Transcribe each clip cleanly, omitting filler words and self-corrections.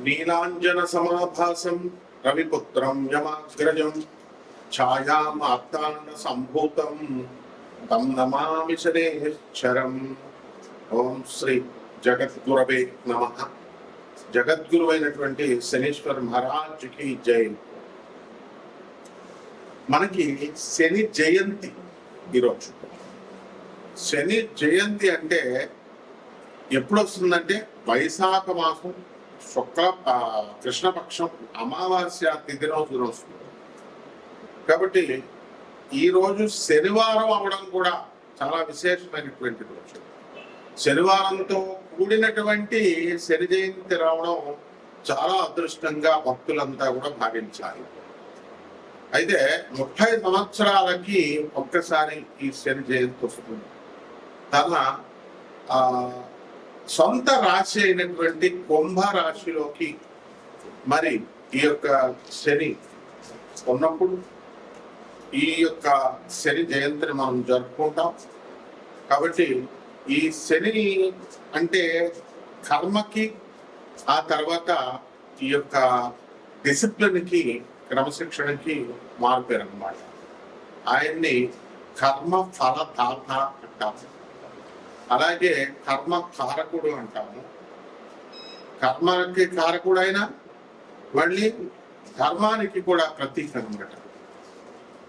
నీలాంజన సమాభాసం రవిపుత్రం యమాగ్రజం ఛాయామార్తాండ సంభూతం తం నమామి శనేశ్వరం. ఓం శ్రీ జగద్గురవే నమః. జగద్గురువైనటువంటి శనీశ్వర మహారాజుకి జై. మనకి శని జయంతి ఈరోజు. శని జయంతి అంటే ఎప్పుడు వస్తుందంటే వైశాఖ మాసం శుక్ల కృష్ణపక్షం అమావాస్య తిథి రోజున వస్తుంది. కాబట్టి ఈ రోజు శనివారం అవడం కూడా చాలా విశేషమైనటువంటి రోజు. శనివారంతో కూడినటువంటి శని జయంతి రావడం చాలా అదృష్టంగా భక్తులంతా కూడా భావించాలి. అయితే 30 సంవత్సరాలకి ఒక్కసారి ఈ శని జయంతి వస్తుంది. తన సొంత రాశి అయినటువంటి కుంభ రాశిలోకి మరి ఈ యొక్క శని ఉన్నప్పుడు ఈ యొక్క శని జయంతిని మనం జరుపుకుంటాం. కాబట్టి ఈ శని అంటే కర్మకి, ఆ తర్వాత ఈ యొక్క డిసిప్లిన్కి, క్రమశిక్షణకి మారుపేరు అన్నమాట. ఆయన్ని కర్మ ఫలదాత అంటాము. అలాగే కర్మ కారకుడు అంటాము. కర్మకి కారకుడు అయినా మళ్ళీ ధర్మానికి కూడా ప్రతీక అనమాట.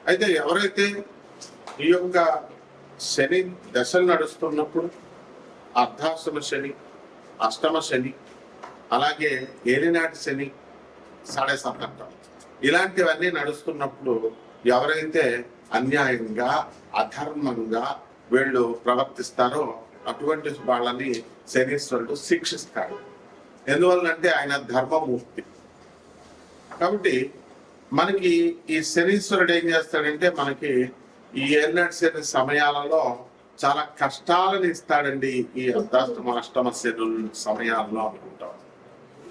అయితే ఎవరైతే ఈ యొక్క శని దశలు నడుస్తున్నప్పుడు అర్ధాష్టమ శని, అష్టమ శని, అలాగే ఏలినాటి శని, సాడే సప్తంటం ఇలాంటివన్నీ నడుస్తున్నప్పుడు ఎవరైతే అన్యాయంగా అధర్మంగా వీళ్ళు ప్రవర్తిస్తారో అటువంటి వాళ్ళని శనీశ్వరుడు శిక్షిస్తాడు. ఎందువల్లంటే ఆయన ధర్మమూర్తి. కాబట్టి మనకి ఈ శనీశ్వరుడు ఏం చేస్తాడంటే మనకి ఈ ఏలినాటి శని సమయాలలో చాలా కష్టాలను ఇస్తాడండి. ఈ అర్ధాష్టమ అష్టమ శని సమయాల్లో అనుకుంటాం.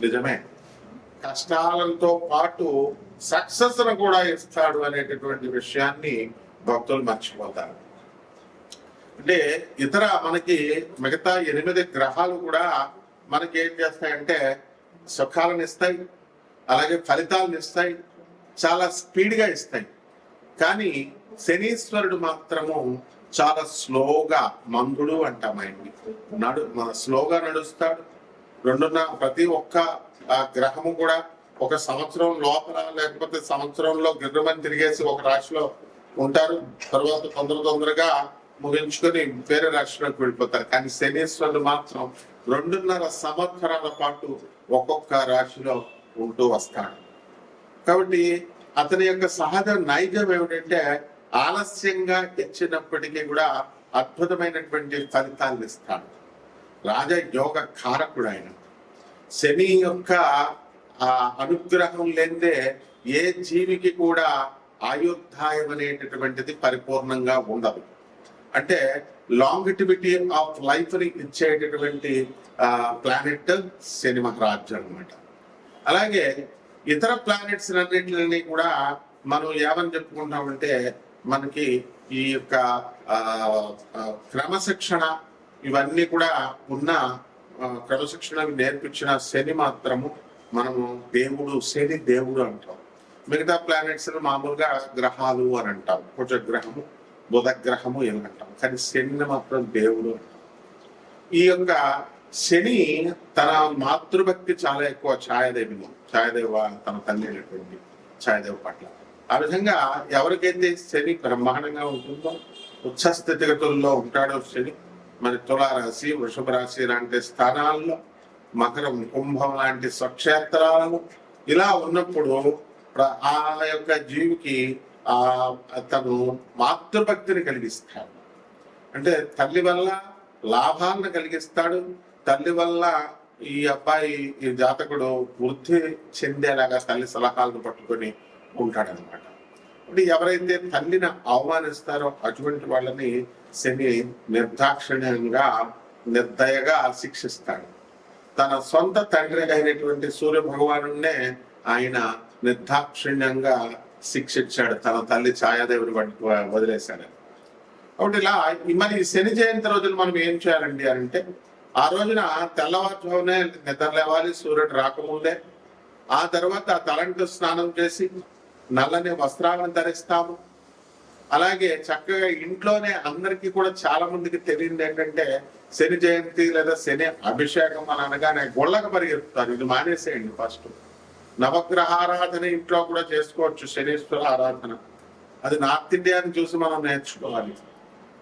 నిజమే, కష్టాలతో పాటు సక్సెస్ కూడా ఇస్తాడు అనేటటువంటి విషయాన్ని భక్తులు మర్చిపోతారు. అంటే ఇతర మనకి మిగతా 8 గ్రహాలు కూడా మనకి ఏం చేస్తాయంటే సుఖాలను ఇస్తాయి, అలాగే ఫలితాలను ఇస్తాయి, చాలా స్పీడ్గా ఇస్తాయి. కానీ శనీశ్వరుడు మాత్రము చాలా స్లోగా, మందుడు అంటాం ఆయన్ని, స్లోగా నడుస్తాడు. ప్రతి ఒక్క గ్రహము కూడా ఒక సంవత్సరం లోపల లేకపోతే సంవత్సరంలో గిర్రమని తిరిగేసి ఒక రాశిలో ఉంటారు. తర్వాత తొందరగా ముగించుకొని వేరే రాష్ట్రానికి వెళ్ళిపోతారు. కానీ శనీశ్వరుడు మాత్రం 2.5 సంవత్సరాల పాటు ఒక్కొక్క రాశిలో ఉంటూ వస్తాడు. కాబట్టి అతని యొక్క సహజ నైజం ఏమిటంటే ఆలస్యంగా ఇచ్చినప్పటికీ కూడా అద్భుతమైనటువంటి ఫలితాలను ఇస్తాడు. రాజయోగ కారకుడు ఆయన. శని యొక్క అనుగ్రహం లేదే ఏ జీవికి కూడా ఆయుర్దాయం అనేటటువంటిది పరిపూర్ణంగా ఉండదు. అంటే లాంగిటివిటీ ఆఫ్ లైఫ్ ని ఇచ్చేటటువంటి ప్లానెట్ శని మహారాజు అనమాట. అలాగే ఇతర ప్లానెట్స్ అన్నింటినీ కూడా మనం ఏమని చెప్పుకుంటామంటే మనకి ఈ యొక్క క్రమశిక్షణ ఇవన్నీ కూడా ఉన్న క్రమశిక్షణ నేర్పించిన శని మాత్రము మనము దేవుడు, శని దేవుడు అంటాం. మిగతా ప్లానెట్స్ మామూలుగా గ్రహాలు అని అంటాం. కుజగ్రహము, బుధ గ్రహము ఏమి అంటాం. కానీ శని మాత్రం దేవుడు అంటాం. ఈ యొక్క శని తన మాతృభక్తి చాలా ఎక్కువ. ఛాయాదేవ తన తల్లి అయినటువంటి ఛాయాదేవ పట్ల. ఆ విధంగా ఎవరికైతే శని బ్రహ్మాండంగా ఉంటుందో, ఉచ్చ స్థితిగతుల్లో ఉంటాడో శని, మన తులారాశి, వృషభ రాశి లాంటి స్థానాల్లో, మకరం, కుంభం లాంటి స్వక్షేత్రాలను ఇలా ఉన్నప్పుడు ఆ యొక్క జీవికి తను మాతృభక్తిని కలిగిస్తాడు. అంటే తల్లి వల్ల లాభాలను కలిగిస్తాడు. తల్లి వల్ల ఈ అబ్బాయి, ఈ జాతకుడు వృద్ధి చెందేలాగా తల్లి సలహాలను పట్టుకొని ఉంటాడనమాట. అంటే ఎవరైతే తల్లిని అవమానిస్తారో అటువంటి వాళ్ళని శని నిర్దాక్షిణ్యంగా, నిర్దయగా శిక్షిస్తాడు. తన సొంత తండ్రి అయినటువంటి సూర్య భగవానునే ఆయన నిర్దాక్షిణ్యంగా శిక్షించాడు. తన తల్లి ఛాయాదేవిని వదిలేశాడు. కాబట్టి ఇలా మరి శని జయంతి రోజులు మనం ఏం చేయాలండి అంటే ఆ రోజున తెల్లవారుజామునే నిద్ర లేవాలి, సూర్యుడు రాకముందే. ఆ తర్వాత తలంటు స్నానం చేసి నల్లని వస్త్రాలను ధరిస్తాము. అలాగే చక్కగా ఇంట్లోనే అందరికీ కూడా చాలా మందికి తెలియదు ఏంటంటే, శని జయంతి లేదా శని అభిషేకం అని అనగానే గుళ్ళకు పరిగెత్తుతారు. ఇది మానేసేయండి ఫస్ట్. నవగ్రహ ఆరాధన ఇంట్లో కూడా చేసుకోవచ్చు, శనీశ్వర ఆరాధన. అది నార్త్ ఇండియాని చూసి మనం నేర్చుకోవాలి.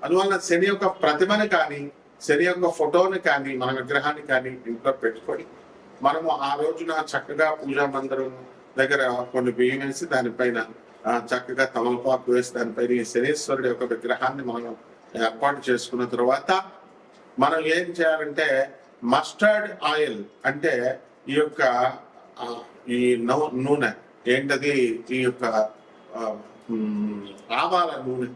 అందువల్ల శని యొక్క ప్రతిమని కానీ, శని యొక్క ఫోటోని కానీ, మన విగ్రహాన్ని కానీ ఇంట్లో పెట్టుకొని మనము ఆ రోజున చక్కగా పూజా మందిరం దగ్గర కొన్ని బియ్యం వేసి దానిపైన చక్కగా తమలపాకు వేసి దానిపైన ఈ శనీశ్వరుడి యొక్క విగ్రహాన్ని మనం ఏర్పాటు చేసుకున్న తర్వాత మనం ఏం చేయాలంటే, మస్టర్డ్ ఆయిల్ అంటే ఈ యొక్క ఈ నూనె ఏంటది, ఈ యొక్క ఆవాల నూనె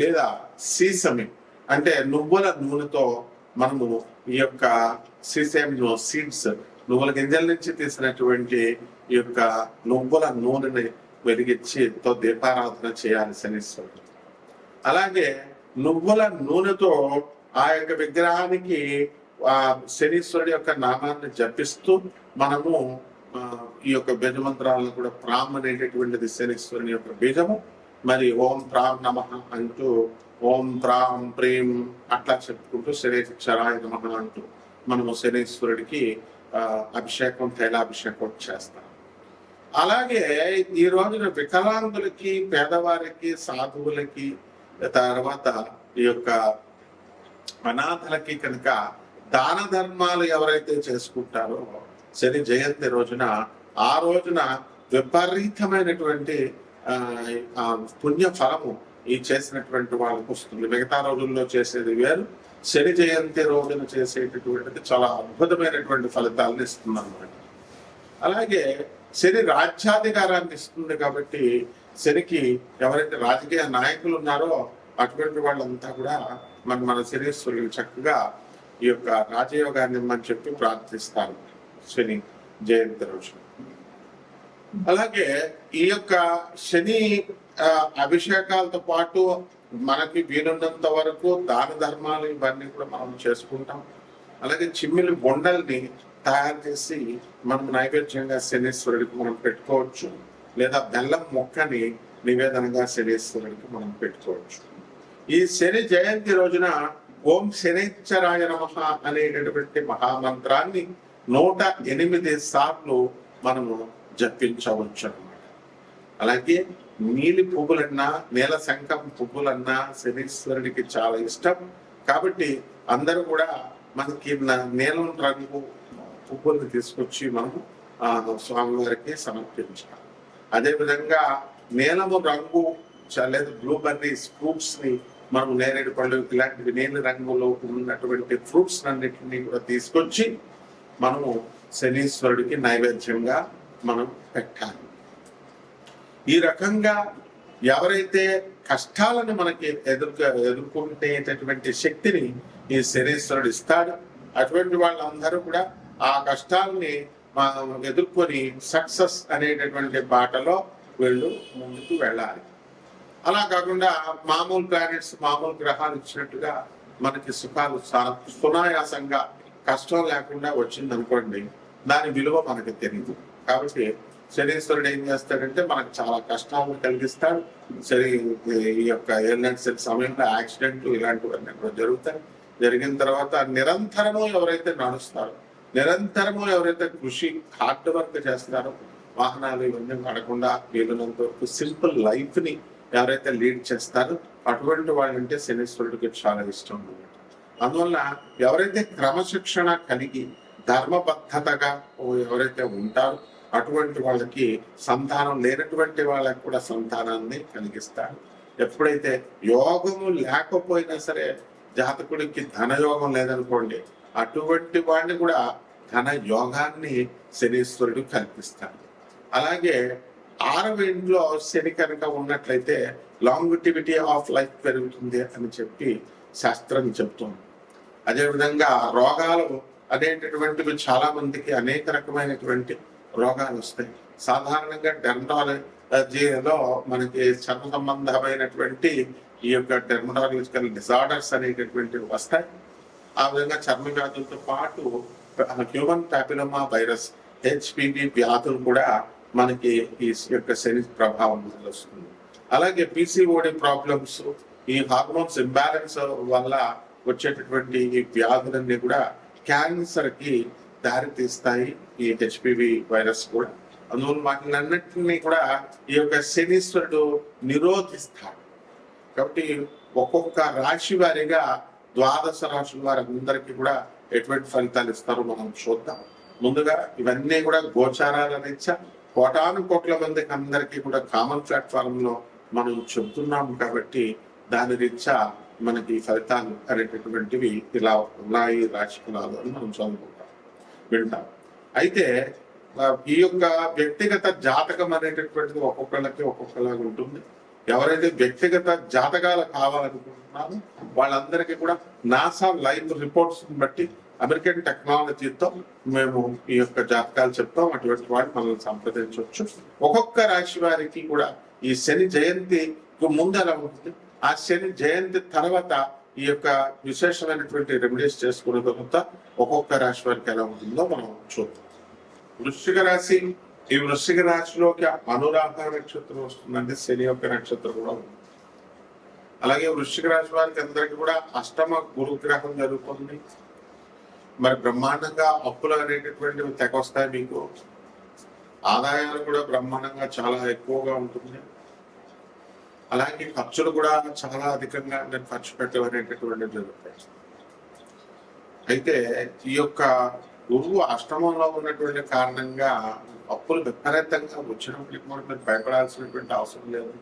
లేదా సీసమి అంటే నువ్వుల నూనెతో మనము ఈ యొక్క సీసేమ్ సీడ్స్, నువ్వుల గింజల నుంచి తీసినటువంటి ఈ యొక్క నువ్వుల నూనెని వెలిగించితో దీపారాధన చేయాలి శనీశ్వరుడు. అలాగే నువ్వుల నూనెతో ఆ యొక్క విగ్రహానికి ఆ శనీశ్వరుడి యొక్క నామాన్ని జపిస్తూ మనము ఈ యొక్క బీజమంత్రాలను కూడా ప్రామ్ అనేటటువంటిది శనీశ్వరుని యొక్క బీజము. మరి ఓం ప్రాం నమః అంటూ ఓం ప్రాం ప్రేమ్ అట్లా చెప్పుకుంటూ శనీశ్వరాయ నమః అంటూ మనము శనీశ్వరుడికి అభిషేకం, తైలాభిషేకం చేస్తాం. అలాగే ఈ రోజున వికలాంగులకి, పేదవారికి, సాధువులకి, తర్వాత ఈ యొక్క అనాథలకి కనుక దాన ధర్మాలు ఎవరైతే చేసుకుంటారో శని జయంతి రోజున, ఆ రోజున విపరీతమైనటువంటి పుణ్య ఫలము ఈ చేసినటువంటి వాళ్ళకు వస్తుంది. మిగతా రోజుల్లో చేసేది వేరు, శని జయంతి రోజున చేసేటటువంటిది చాలా అద్భుతమైనటువంటి ఫలితాలను ఇస్తుంది అన్నమాట. అలాగే శని రాజ్యాధికారాన్ని ఇస్తుంది కాబట్టి శనికి ఎవరైతే రాజకీయ నాయకులు ఉన్నారో అటువంటి వాళ్ళంతా కూడా మన శనీశ్వరుడు చక్కగా ఈ యొక్క రాజయోగాన్ని ఇమ్మని చెప్పి ప్రార్థిస్తారు శని జయంతి రోజు. అలాగే ఈ యొక్క శని అభిషేకాలతో పాటు మనకి వీలున్నంత వరకు దాన ధర్మాలు ఇవన్నీ కూడా మనం చేసుకుంటాం. అలాగే చిమ్మిలి బొండల్ని తయారు చేసి మనం నైవేద్యంగా శనీశ్వరుడికి మనం పెట్టుకోవచ్చు, లేదా బెల్లం మొక్కని నివేదనగా శనీశ్వరుడికి మనం పెట్టుకోవచ్చు. ఈ శని జయంతి రోజున ఓం శనైశ్చరాయ నమః అనేటటువంటి మహామంత్రాన్ని 108 సార్లు మనము జపించవచ్చు అన్నమాట. అలాగే నీలి పువ్వులన్నా, నీల శంఖం పువ్వులన్నా శనీశ్వరుడికి చాలా ఇష్టం కాబట్టి అందరూ కూడా మనకి నీలం రంగు పువ్వులను తీసుకొచ్చి మనము స్వామివారికి సమర్పించాలి. అదేవిధంగా నీలము రంగు లేదా బ్లూబెర్రీస్ ఫ్రూట్స్ ని మనం నేరేడు పళ్ళు ఇలాంటివి నీలి రంగులో ఉన్నటువంటి ఫ్రూట్స్ అన్నిటిని కూడా తీసుకొచ్చి మనము శనీశ్వరుడికి నైవేద్యంగా మనం పెట్టాలి. ఈ రకంగా ఎవరైతే కష్టాలను మనకి ఎదుర్కొనేటటువంటి శక్తిని ఈ శనీశ్వరుడు ఇస్తాడు, అటువంటి వాళ్ళందరూ కూడా ఆ కష్టాలని ఎదుర్కొని సక్సెస్ అనేటటువంటి బాటలో వీళ్ళు ముందుకు వెళ్ళాలి. అలా కాకుండా మామూలు ప్లానెట్స్, మామూలు గ్రహాలు ఇచ్చినట్టుగా మనకి సుఖాలు సునాయాసంగా కష్టం లేకుండా వచ్చింది అనుకోండి, దాని విలువ మనకి తెలియదు. కాబట్టి శనీశ్వరుడు ఏం చేస్తాడంటే మనకు చాలా కష్టాలను కలిగిస్తాడు. సరే ఈ యొక్క ఎయిర్లైన్స్ సమయంలో యాక్సిడెంట్లు ఇలాంటివన్నీ కూడా జరుగుతాయి. జరిగిన తర్వాత నిరంతరము ఎవరైతే నడుస్తారో, నిరంతరము ఎవరైతే కృషి హార్డ్ వర్క్ చేస్తారో, వాహనాలు ఇవన్నీ వాడకుండా వీలున్నంత వరకు సింపుల్ లైఫ్ ని ఎవరైతే లీడ్ చేస్తారో అటువంటి వాళ్ళంటే శనీశ్వరుడికి చాలా ఇష్టం అన్నమాట. అందువల్ల ఎవరైతే క్రమశిక్షణ కలిగి ధర్మబద్ధతగా ఎవరైతే ఉంటారో అటువంటి వాళ్ళకి సంతానం లేనటువంటి వాళ్ళకి కూడా సంతానాన్ని కలిగిస్తాడు. ఎప్పుడైతే యోగము లేకపోయినా సరే, జాతకుడికి ధనయోగం లేదనుకోండి, అటువంటి వాడిని కూడా ధన యోగాన్ని శనీశ్వరుడు కల్పిస్తాడు. అలాగే 6వ ఇంట్లో శని కనుక ఉన్నట్లయితే లాంగిటివిటీ ఆఫ్ లైఫ్ పెరుగుతుంది అని చెప్పి శాస్త్రం చెప్తుంది. అదేవిధంగా రోగాలు అనేటటువంటివి చాలా మందికి అనేక రకమైనటువంటి రోగాలు వస్తాయి. సాధారణంగా డెర్మటాలజీలో మనకి చర్మ సంబంధమైనటువంటి ఈ యొక్క డెర్మటాలజికల్ డిజార్డర్స్ అనేటటువంటివి వస్తాయి. ఆ విధంగా చర్మ వ్యాధులతో పాటు హ్యూమన్ ప్యాపిలోమా వైరస్ హెచ్పివి వ్యాధులు కూడా మనకి ఈ యొక్క శని ప్రభావం వల్ల వస్తుంది. అలాగే పిసిఓడి ప్రాబ్లమ్స్, ఈ హార్మోన్స్ ఇంబ్యాలెన్స్ వల్ల వచ్చేటటువంటి ఈ వ్యాధులన్నీ కూడా క్యాన్సర్ కి దారి తీస్తాయి, ఈ హెచ్పివి వైరస్ కూడా. అందువల్ల వాటినన్నింటినీ కూడా ఈ యొక్క శనీశ్వరుడు నిరోధిస్తాడు. కాబట్టి ఒక్కొక్క రాశి వారిగా ద్వాదశ రాశుల వారందరికీ కూడా ఎటువంటి ఫలితాలు ఇస్తారో మనం చూద్దాం. ముందుగా ఇవన్నీ కూడా గోచారాల రీత్యా కోటాను కోట్ల మందికి అందరికీ కూడా కామన్ ప్లాట్ఫామ్ లో మనం చెబుతున్నాము కాబట్టి దాని రీత్యా మనకి ఫలితాలు అనేటటువంటివి ఇలా ఉన్నాయి రాశి ఫలాలు అని మనం చదువుకుంటాం, వింటాం. అయితే ఈ యొక్క వ్యక్తిగత జాతకం అనేటటువంటిది ఒక్కొక్కళ్ళకి ఒక్కొక్కలాగా ఉంటుంది. ఎవరైతే వ్యక్తిగత జాతకాలు కావాలనుకుంటున్నారో వాళ్ళందరికీ కూడా నాసా లైవ్ రిపోర్ట్స్ బట్టి అమెరికన్ టెక్నాలజీతో మేము ఈ యొక్క జాతకాలు చెప్తాం. అటువంటి వాటిని మనల్ని సంప్రదించవచ్చు. ఒక్కొక్క రాశి వారికి కూడా ఈ శని జయంతి ముందు ఎలా ఉంటుంది, ఆ శని జయంతి తర్వాత ఈ యొక్క విశేషమైనటువంటి రెమెడీస్ చేసుకున్న తర్వాత ఒక్కొక్క రాశి వారికి ఎలా ఉంటుందో మనం చూద్దాం. వృశ్చిక రాశి, ఈ వృశ్చిక రాశిలోకి అనురాధ నక్షత్రం వస్తుందంటే శని యొక్క నక్షత్రం కూడా ఉంది. అలాగే వృశ్చిక రాశి వారికి అందరికీ కూడా అష్టమ గురుగ్రహం జరుగుతుంది. మరి బ్రహ్మాండంగా అప్పులు అనేటటువంటివి తెగొస్తాయి. మీకు ఆదాయాలు కూడా బ్రహ్మాండంగా చాలా ఎక్కువగా ఉంటుంది. అలాగే ఖర్చులు కూడా చాలా అధికంగా నేను ఖర్చు పెట్టేటటువంటివి జరుగుతాయి. అయితే ఈ యొక్క గురువు అష్టమంలో ఉన్నటువంటి కారణంగా అప్పులు విపరీతంగా వచ్చినప్పటికీ కూడా మీరు భయపడాల్సినటువంటి అవసరం లేదు.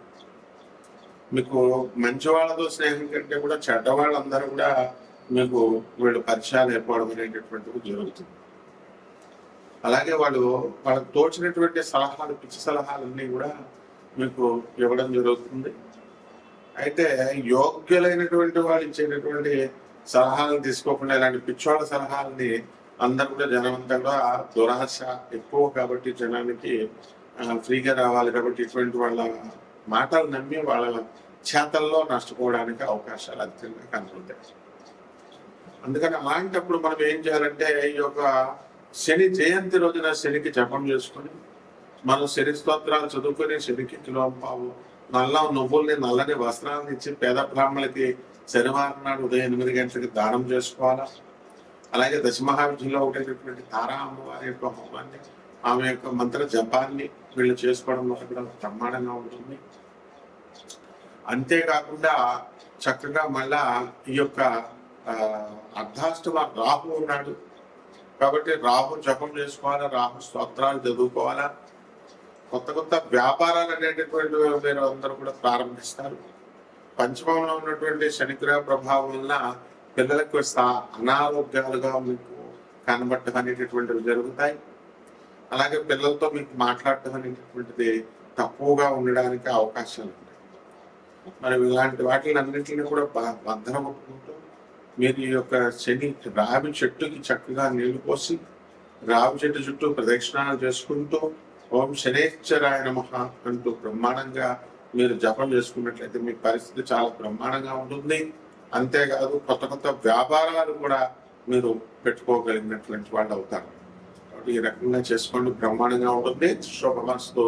మీకు మంచి వాళ్ళతో స్నేహం కంటే కూడా చెడ్డవాళ్ళందరూ కూడా మీకు వీళ్ళు పరిచయాలు ఏర్పడడం అనేటటువంటివి జరుగుతుంది. అలాగే వాళ్ళకి తోచినటువంటి సలహాలు, పిచ్చి సలహాలన్నీ కూడా మీకు ఇవ్వడం జరుగుతుంది. అయితే యోగ్యులైనటువంటి వాళ్ళు ఇచ్చేటటువంటి సలహాలను తీసుకోకుండా ఇలాంటి పిచ్చోళ్ళ సలహాలని అందరూ కూడా జనమంతా కూడా దురాశ ఎక్కువ కాబట్టి జనానికి ఫ్రీగా రావాలి కాబట్టి ఇటువంటి వాళ్ళ మాటలు నమ్మి వాళ్ళ చేతల్లో నష్టపోవడానికి అవకాశాలు అధికంగా కనబడతాయి. అందుకని అలాంటప్పుడు మనం ఏం చేయాలంటే ఈ యొక్క శని జయంతి రోజున శనికి జపం చేసుకొని మనం శని స్తోత్రాలు చదువుకొని శనికి కిలోంపావు నల్ల నువ్వుల్ని, నల్లని వస్త్రాలను ఇచ్చి పేద బ్రాహ్మణులకి శనివారం నాడు ఉదయం 8 గంటలకి దానం చేసుకోవాలా. అలాగే దశమహావిధిలో ఉండేటటువంటి తారా అమ్మవారి యొక్క హోమాన్ని, ఆమె యొక్క మంత్ర జపాన్ని వీళ్ళు చేసుకోవడం వల్ల కూడా బ్రహ్మాండంగా ఉంటుంది. అంతేకాకుండా చక్కగా మళ్ళా ఈ యొక్క అర్ధాష్టమ రాహు ఉన్నాడు కాబట్టి రాహు జపం చేసుకోవాలా, రాహు స్తోత్రాలు చదువుకోవాలా. కొత్త కొత్త వ్యాపారాలు అనేటటువంటి మీరు అందరూ కూడా ప్రారంభిస్తారు. పంచమంలో ఉన్నటువంటి శనిగ్రహ ప్రభావం వలన పిల్లలకు అనారోగ్యాలుగా మీకు కనబడటం అనేటటువంటివి జరుగుతాయి. అలాగే పిల్లలతో మీకు మాట్లాడటం అనేటటువంటిది తక్కువగా ఉండడానికి అవకాశాలు ఉంటాయి. మరి ఇలాంటి వాటిని అన్నింటినీ కూడా భద్రపట్టుకుంటూ మీరు ఈ యొక్క శని రావి చెట్టుకి చక్కగా నీళ్లు పోసి రావి చెట్టు చుట్టూ ప్రదక్షిణాలు చేసుకుంటూ ఓం శనేశ్వరాయ నమః అంటూ బ్రహ్మాండంగా మీరు జపం చేసుకున్నట్లయితే మీ పరిస్థితి చాలా బ్రహ్మాండంగా ఉంటుంది. అంతేకాదు కొత్త కొత్త వ్యాపారాలు కూడా మీరు పెట్టుకోగలిగినటువంటి వాళ్ళు అవుతారు. కాబట్టి ఈ రకంగా చేసుకోండి, బ్రహ్మాండంగా ఉంటుంది. శుభమస్తు.